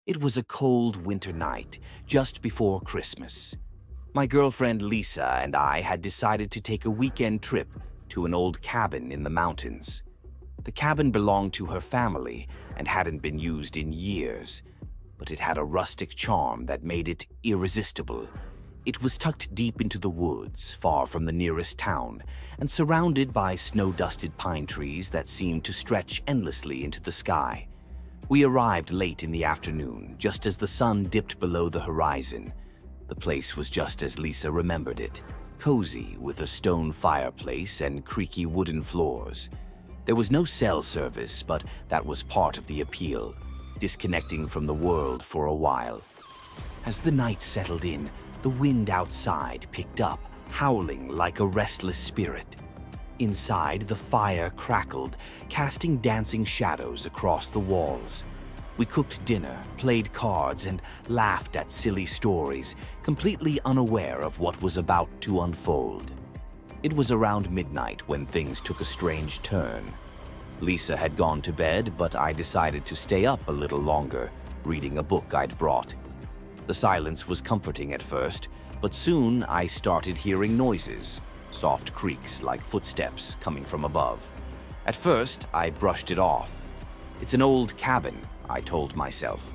It was a cold winter night, just before Christmas. My girlfriend Lisa and I had decided to take a weekend trip to an old cabin in the mountains. The cabin belonged to her family and hadn't been used in years, but it had a rustic charm that made it irresistible. It was tucked deep into the woods, far from the nearest town, and surrounded by snow-dusted pine trees that seemed to stretch endlessly into the sky. We arrived late in the afternoon, just as the sun dipped below the horizon. The place was just as Lisa remembered it, cozy with a stone fireplace and creaky wooden floors. There was no cell service, but that was part of the appeal, disconnecting from the world for a while. As the night settled in, the wind outside picked up, howling like a restless spirit. Inside, the fire crackled, casting dancing shadows across the walls. We cooked dinner, played cards, and laughed at silly stories, completely unaware of what was about to unfold. It was around midnight when things took a strange turn. Lisa had gone to bed, but I decided to stay up a little longer, reading a book I'd brought. The silence was comforting at first, but soon I started hearing noises. Soft creaks like footsteps coming from above. At first, I brushed it off. It's an old cabin, I told myself.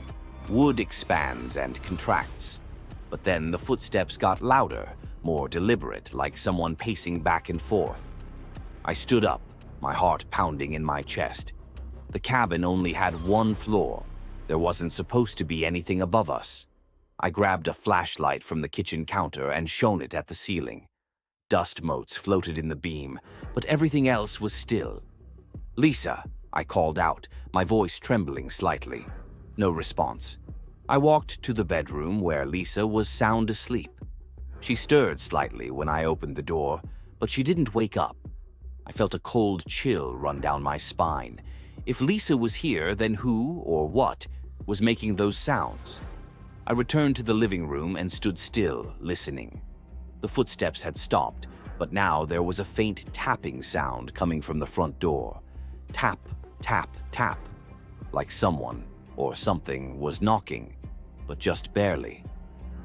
Wood expands and contracts. But then the footsteps got louder, more deliberate, like someone pacing back and forth. I stood up, my heart pounding in my chest. The cabin only had one floor. There wasn't supposed to be anything above us. I grabbed a flashlight from the kitchen counter and shone it at the ceiling. Dust motes floated in the beam, but everything else was still. "Lisa," I called out, my voice trembling slightly. No response. I walked to the bedroom where Lisa was sound asleep. She stirred slightly when I opened the door, but she didn't wake up. I felt a cold chill run down my spine. If Lisa was here, then who or what was making those sounds? I returned to the living room and stood still, listening. The footsteps had stopped, but now there was a faint tapping sound coming from the front door. Tap, tap, tap. Like someone or something was knocking, but just barely.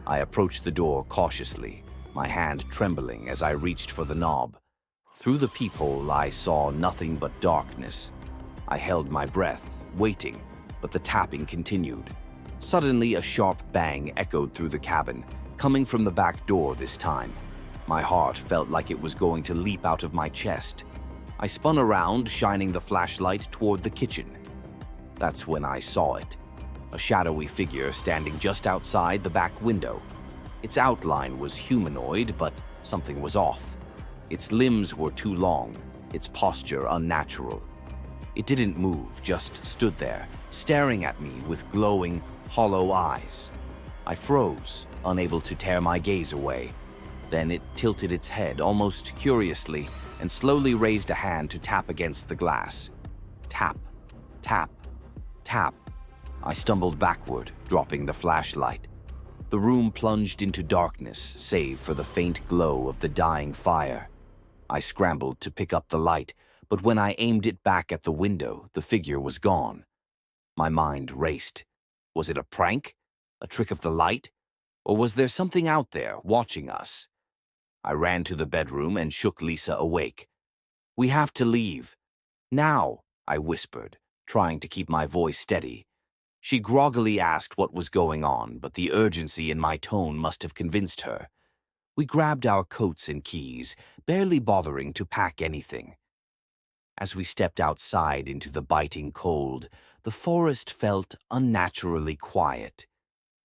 I approached the door cautiously, my hand trembling as I reached for the knob. Through the peephole, I saw nothing but darkness. I held my breath, waiting, but the tapping continued. Suddenly, a sharp bang echoed through the cabin, coming from the back door this time. My heart felt like it was going to leap out of my chest. I spun around, shining the flashlight toward the kitchen. That's when I saw it. A shadowy figure standing just outside the back window. Its outline was humanoid, but something was off. Its limbs were too long, its posture unnatural. It didn't move, just stood there, staring at me with glowing, hollow eyes. I froze, unable to tear my gaze away. Then it tilted its head almost curiously and slowly raised a hand to tap against the glass. Tap, tap, tap. I stumbled backward, dropping the flashlight. The room plunged into darkness, save for the faint glow of the dying fire. I scrambled to pick up the light, but when I aimed it back at the window, the figure was gone. My mind raced. Was it a prank? A trick of the light? Or was there something out there watching us? I ran to the bedroom and shook Lisa awake. "We have to leave. Now," I whispered, trying to keep my voice steady. She groggily asked what was going on, but the urgency in my tone must have convinced her. We grabbed our coats and keys, barely bothering to pack anything. As we stepped outside into the biting cold, the forest felt unnaturally quiet.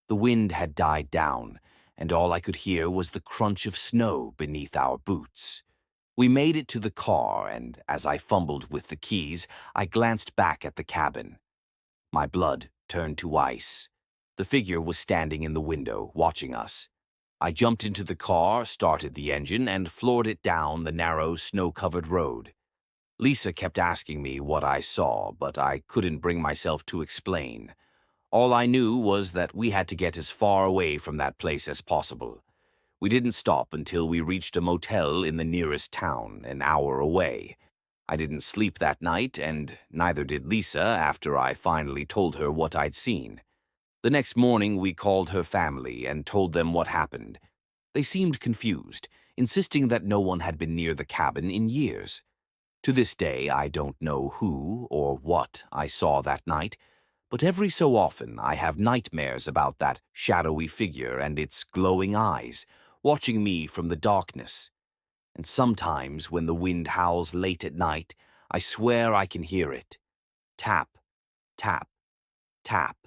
The wind had died down, and all I could hear was the crunch of snow beneath our boots. We made it to the car, and as I fumbled with the keys, I glanced back at the cabin. My blood turned to ice. The figure was standing in the window, watching us. I jumped into the car, started the engine, and floored it down the narrow, snow-covered road. Lisa kept asking me what I saw, but I couldn't bring myself to explain. All I knew was that we had to get as far away from that place as possible. We didn't stop until we reached a motel in the nearest town, an hour away. I didn't sleep that night, and neither did Lisa after I finally told her what I'd seen. The next morning, we called her family and told them what happened. They seemed confused, insisting that no one had been near the cabin in years. To this day, I don't know who or what I saw that night, but every so often I have nightmares about that shadowy figure and its glowing eyes, watching me from the darkness. And sometimes, when the wind howls late at night, I swear I can hear it. Tap, tap, tap.